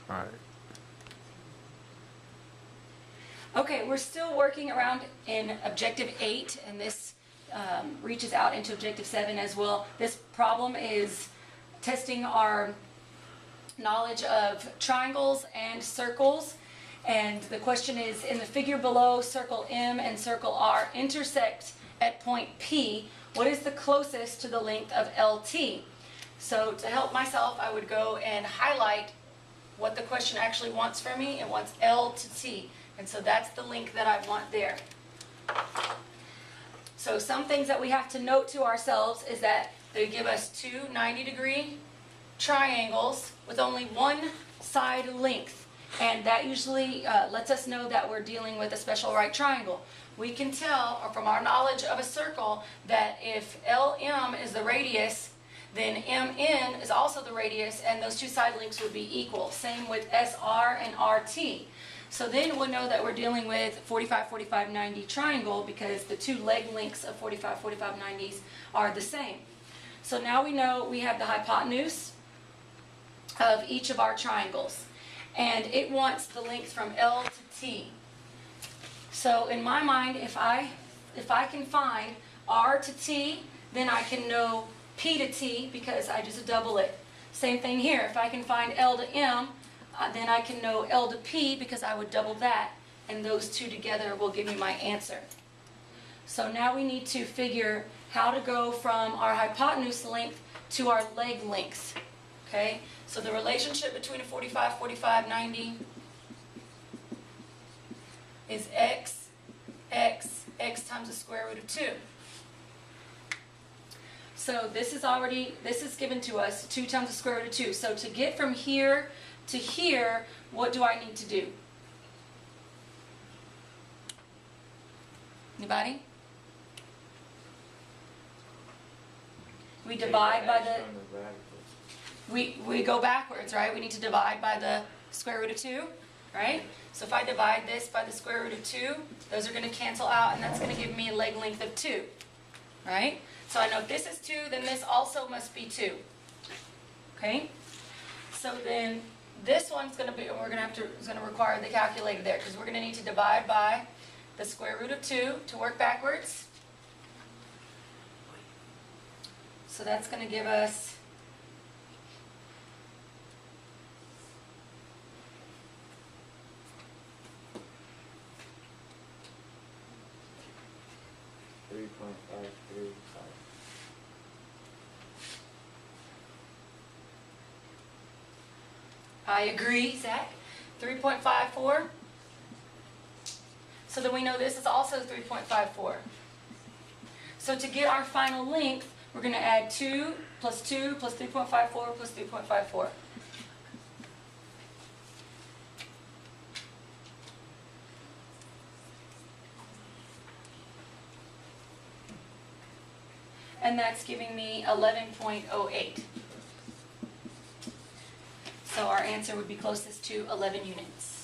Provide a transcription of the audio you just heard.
All right. Okay, we're still working around in Objective 8, and this reaches out into Objective 7 as well. This problem is testing our knowledge of triangles and circles. And the question is, in the figure below, circle M and circle R intersect at point P. What is the closest to the length of LT? So to help myself, I would go and highlight what the question actually wants from me. It wants L to T. And so that's the link that I want there. So some things that we have to note to ourselves is that they give us two 90-degree triangles with only one side length. And that usually lets us know that we're dealing with a special right triangle. We can tell from our knowledge of a circle that if LM is the radius, then MN is also the radius, and those two side lengths would be equal. Same with SR and RT. So then we'll know that we're dealing with 45, 45, 90 triangle because the two leg lengths of 45, 45, 90s are the same. So now we know we have the hypotenuse of each of our triangles, and it wants the length from L to T. So in my mind, if I can find R to T, then I can know P to T because I just double it. Same thing here. If I can find L to M, then I can know L to P because I would double that, and those two together will give me my answer. So now we need to figure how to go from our hypotenuse length to our leg lengths. Okay? So the relationship between a 45, 45, 90 is x times the square root of 2. So this is given to us 2 times the square root of 2. So to get from here to here, what do I need to do? Anybody? We divide by the, we go backwards, right? We need to divide by the square root of 2, right? So if I divide this by the square root of 2, those are going to cancel out, and that's going to give me a leg length of 2, right? So I know if this is 2, then this also must be 2, okay? So then this one's going to be, it's going to require the calculator there because we're going to need to divide by the square root of 2 to work backwards. So that's going to give us 3.535. I agree, Zach. 3.54. So then we know this is also 3.54. So to get our final length, we're going to add 2 plus 3.54 plus 3.54. And that's giving me 11.08. So our answer would be closest to 11 units.